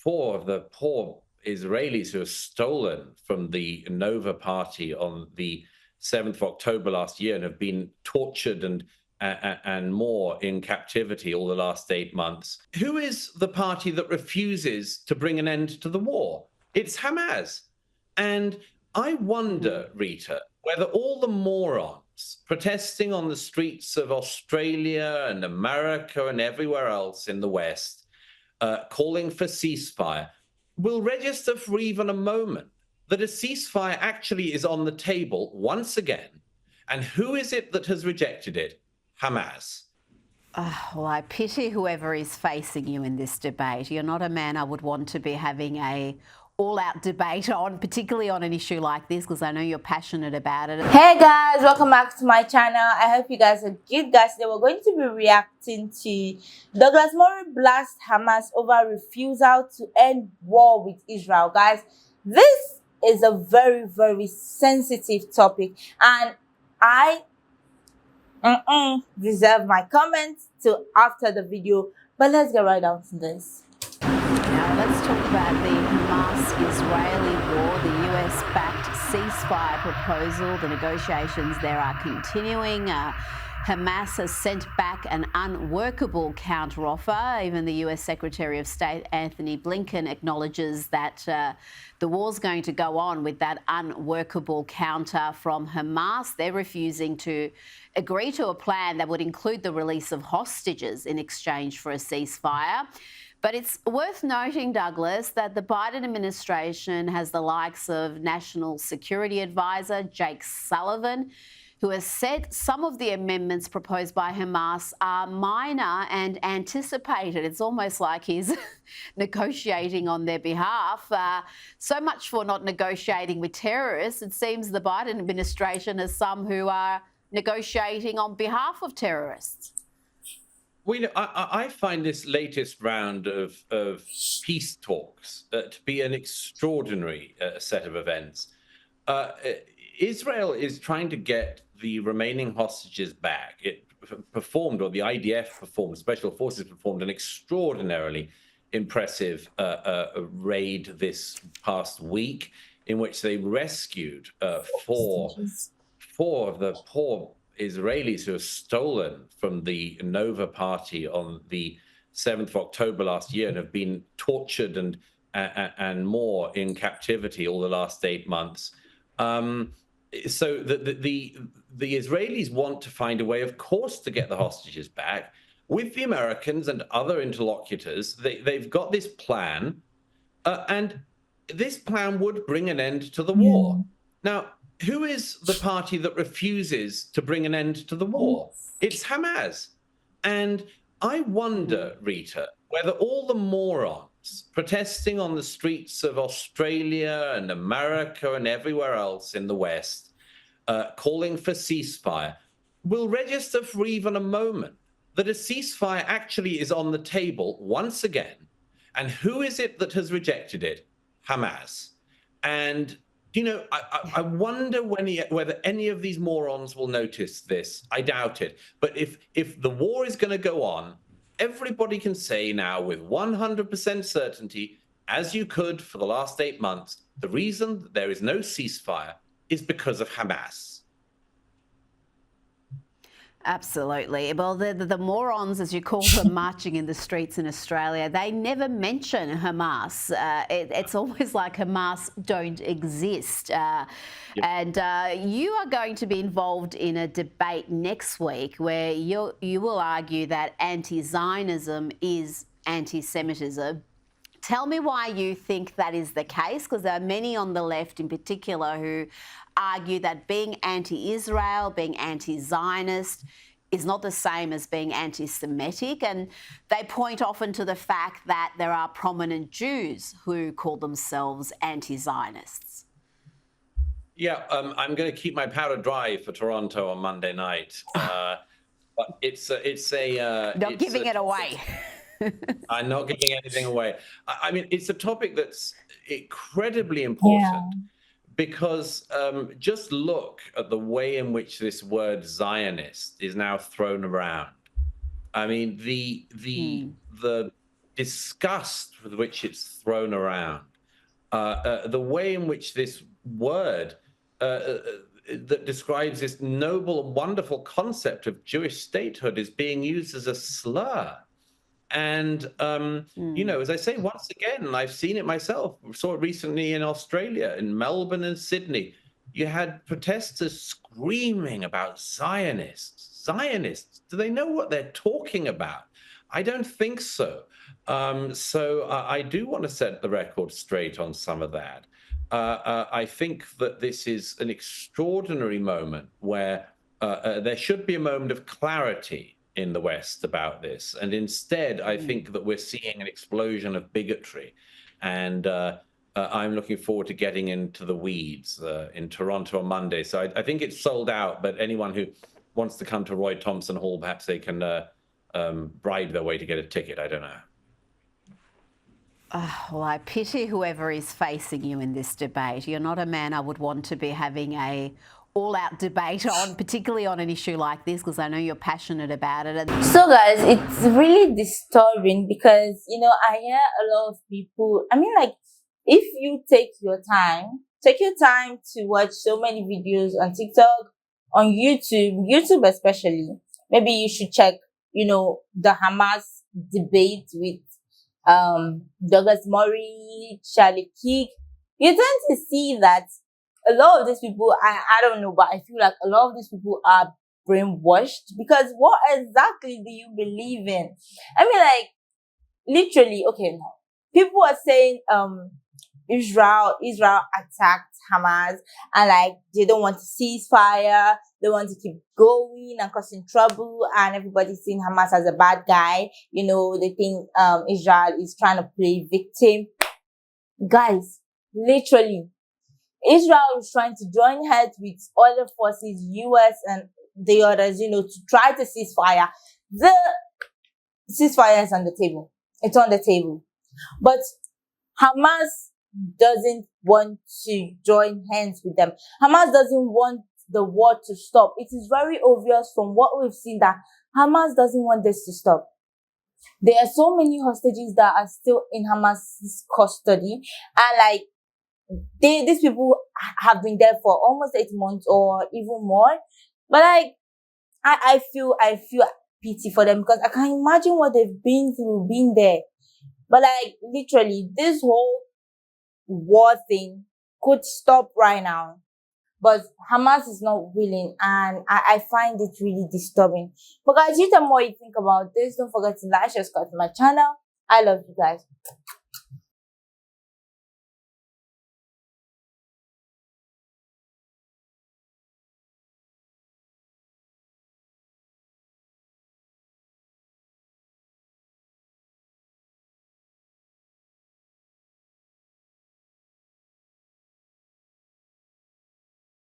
four of the poor Israelis who were stolen from the Nova party on the 7th of October last year and have been tortured and more in captivity all the last 8 months. Who is the party that refuses to bring an end to the war? It's Hamas. And I wonder, Rita, whether all the morons protesting on the streets of Australia and America and everywhere else in the West, calling for ceasefire, will register for even a moment that a ceasefire actually is on the table once again. And who is it that has rejected it? Hamas. Well, I pity whoever is facing you in this debate. You're not a man I would want to be having a all-out debate on, particularly on an issue like this, because I know you're passionate about it. Hey guys, welcome back to my channel. I hope you guys are good, guys. Today we're going to be reacting to Douglas Murray blast Hamas over refusal to end war with Israel. Guys, this is a very, very sensitive topic, and I reserve my comments till after the video. But let's get right down to this. Now, let's talk about the Hamas-Israeli war, the US-backed ceasefire proposal. The negotiations there are continuing. Hamas has sent back an unworkable counteroffer. Even the US Secretary of State Anthony Blinken acknowledges that the war's going to go on with that unworkable counter from Hamas. They're refusing to agree to a plan that would include the release of hostages in exchange for a ceasefire. But it's worth noting, Douglas, that the Biden administration has the likes of National Security Advisor Jake Sullivan, who has said some of the amendments proposed by Hamas are minor and anticipated. It's almost like he's negotiating on their behalf. So much for not negotiating with terrorists. It seems the Biden administration has some who are negotiating on behalf of terrorists. Well, I find this latest round of peace talks to be an extraordinary set of events. Israel is trying to get the remaining hostages back. It performed, or the IDF performed, Special Forces performed an extraordinarily impressive raid this past week in which they rescued four of the poor Israelis who were stolen from the Nova party on the 7th of October last year and have been tortured and more in captivity all the last 8 months. So the Israelis want to find a way, of course, to get the hostages back. With the Americans and other interlocutors, they've got this plan, and this plan would bring an end to the war. Now, who is the party that refuses to bring an end to the war? It's Hamas. And I wonder, Rita, whether all the morons protesting on the streets of Australia and America and everywhere else in the West, calling for ceasefire, will register for even a moment that a ceasefire actually is on the table once again. And who is it that has rejected it? Hamas. And you know, I wonder whether any of these morons will notice this. I doubt it. But if the war is going to go on, everybody can say now with 100% certainty, as you could for the last 8 months, the reason that there is no ceasefire is because of Hamas. Absolutely. Well, the morons, as you call them, marching in the streets in Australia, they never mention Hamas. It's almost like Hamas don't exist. And you are going to be involved in a debate next week where you will argue that anti-Zionism is anti-Semitism. Tell me why you think that is the case, because there are many on the left in particular who argue that being anti-Israel, being anti-Zionist is not the same as being anti-Semitic. And they point often to the fact that there are prominent Jews who call themselves anti-Zionists. Yeah, I'm going to keep my powder dry for Toronto on Monday night. But it's not giving it away. I'm not giving anything away. I mean, it's a topic that's incredibly important because just look at the way in which this word Zionist is now thrown around. I mean, the disgust with which it's thrown around, the way in which this word that describes this noble and wonderful concept of Jewish statehood is being used as a slur. And, you know, as I say, once again, I've seen it myself, saw it recently in Australia, in Melbourne and Sydney. You had protesters screaming about Zionists. Zionists, do they know what they're talking about? I don't think so. I do want to set the record straight on some of that. I think that this is an extraordinary moment where there should be a moment of clarity in the West about this. And instead, I think that we're seeing an explosion of bigotry. And I'm looking forward to getting into the weeds in Toronto on Monday. So I think it's sold out, but anyone who wants to come to Roy Thompson Hall, perhaps they can bribe their way to get a ticket. I don't know. Well, I pity whoever is facing you in this debate. You're not a man I would want to be having a all-out debate on, particularly on an issue like this, because I know you're passionate about it. So guys, it's really disturbing because, you know, I hear a lot of people, I mean, like, if you take your time to watch so many videos on TikTok, on YouTube especially, maybe you should check, you know, the Hamas debate with Douglas Murray, Charlie Kirk. You tend to see that a lot of these people, I don't know, but I feel like a lot of these people are brainwashed, because what exactly do you believe in? I mean, like, literally, okay, now, people are saying Israel attacked Hamas, and like they don't want to ceasefire, they want to keep going and causing trouble, and everybody's seeing Hamas as a bad guy. You know, they think Israel is trying to play victim. Guys, literally, Israel is trying to join heads with other forces, US and the others, you know, to try to ceasefire. The ceasefire is on the table. It's on the table. But Hamas doesn't want to join hands with them. Hamas doesn't want the war to stop. It is very obvious from what we've seen that Hamas doesn't want this to stop. There are so many hostages that are still in Hamas's custody, and like these people have been there for almost 8 months or even more. But like I feel pity for them, because I can imagine what they've been through being there. But like literally, this whole war thing could stop right now, but Hamas is not willing, and I find it really disturbing. But guys, you tell me what you think about this. Don't forget to like, subscribe to my channel. I love you guys.